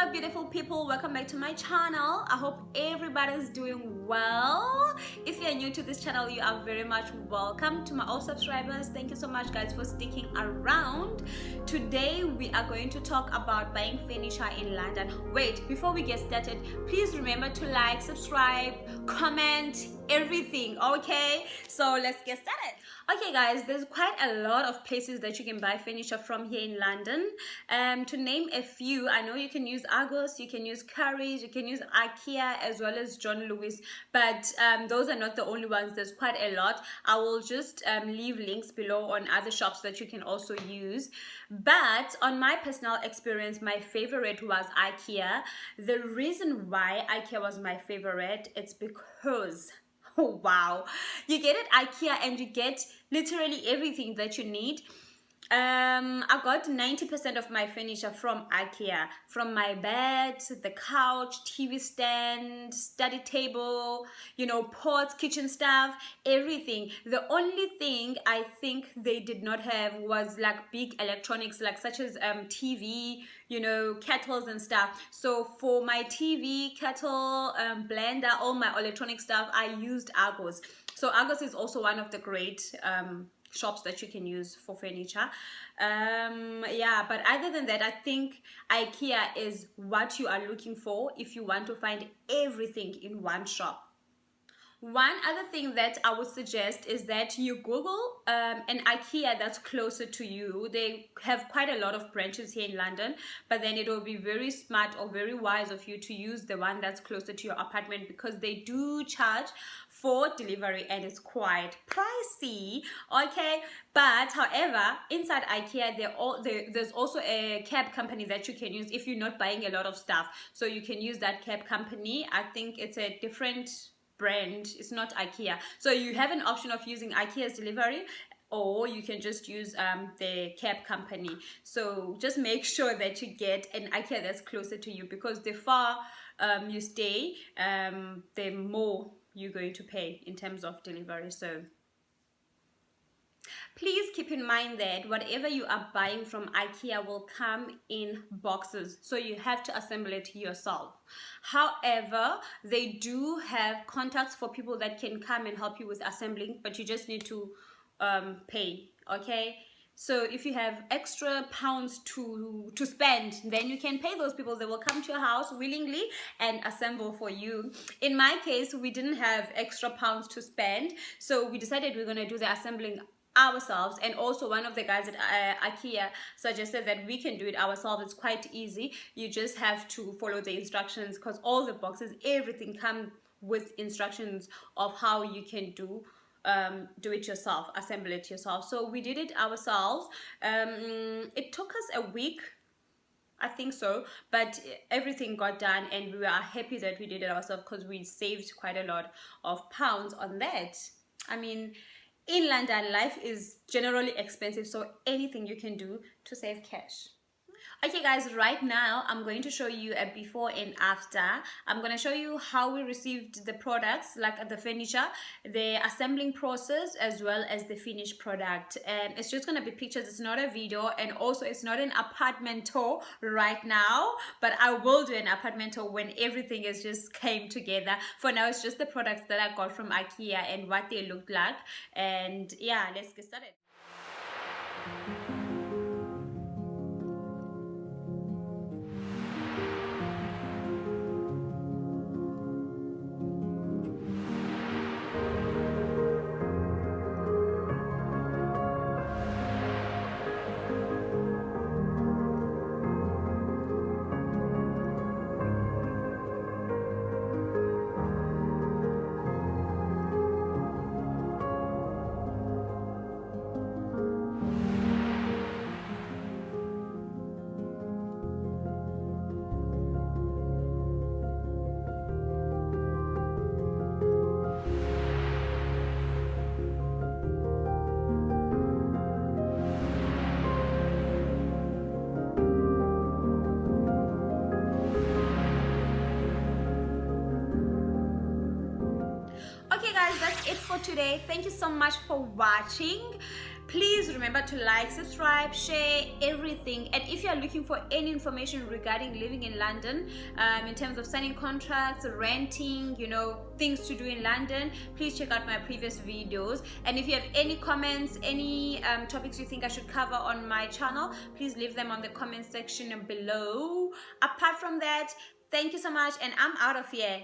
Hello beautiful people, welcome back to my channel. I hope everybody's doing well. If you're new to this channel, you are very much welcome. To my old subscribers, thank you so much guys for sticking around. Today we are going to talk about buying furniture in London. Wait, before we get started, please remember to like, subscribe, comment, everything. Okay, so let's get started. Okay guys, there's quite a lot of places that you can buy furniture from here in London. To name a few, I know you can use Argos, you can use Currys, you can use IKEA as well as John Lewis, but those are not the only ones. There's quite a lot. I will just leave links below on other shops that you can also use. But on my personal experience, my favorite was IKEA. The reason why IKEA was my favorite, it's because oh wow, you get it IKEA and you get literally everything that you need. I got 90% of my furniture from IKEA, from my bed, the couch, TV stand, study table, you know, pots, kitchen stuff, everything. The only thing I think they did not have was like big electronics, like such as TV, you know, kettles and stuff. So for my TV, kettle, blender, all my electronic stuff, I used Argos. So Argos is also one of the great shops that you can use for furniture. Yeah, but other than that, I think IKEA is what you are looking for if you want to find everything in one shop. One other thing that I would suggest is that you Google an IKEA that's closer to you. They have quite a lot of branches here in London, but then it will be very smart or very wise of you to use the one that's closer to your apartment, because they do charge for delivery and it's quite pricey. Okay, but however, inside IKEA there's also a cab company that you can use if you're not buying a lot of stuff. So you can use that cab company. I think it's a different brand, it's not IKEA. So you have an option of using IKEA's delivery, or you can just use the cab company. So just make sure that you get an IKEA that's closer to you, because the far you stay, the more you're going to pay in terms of delivery. So please keep in mind that whatever you are buying from IKEA will come in boxes, so you have to assemble it yourself. However, they do have contacts for people that can come and help you with assembling, but you just need to pay. Okay, so if you have extra pounds to spend, then you can pay those people. They will come to your house willingly and assemble for you. In my case, we didn't have extra pounds to spend, so we decided we're going to do the assembling ourselves. And also one of the guys at IKEA suggested that we can do it ourselves. It's quite easy. You just have to follow the instructions, because all the boxes, everything come with instructions of how you can do it yourself, assemble it yourself. So we did it ourselves. It took us a week, I think so, but everything got done and we were happy that we did it ourselves, because we saved quite a lot of pounds on that. I mean, in London, life is generally expensive, so anything you can do to save cash. Okay guys, right now I'm going to show you a before and after. I'm going to show you how we received the products, like the furniture, the assembling process, as well as the finished product. And it's just going to be pictures, it's not a video, and also it's not an apartment tour right now, but I will do an apartment tour when everything is just came together. For now, it's just the products that I got from IKEA and what they looked like. And yeah, let's get started. Okay guys, that's it for today. Thank you so much for watching. Please remember to like, subscribe, share everything. And if you are looking for any information regarding living in London, in terms of signing contracts, renting, you know, things to do in London, please check out my previous videos. And if you have any comments, any topics you think I should cover on my channel, please leave them on the comment section below. Apart from that, thank you so much, and I'm out of here.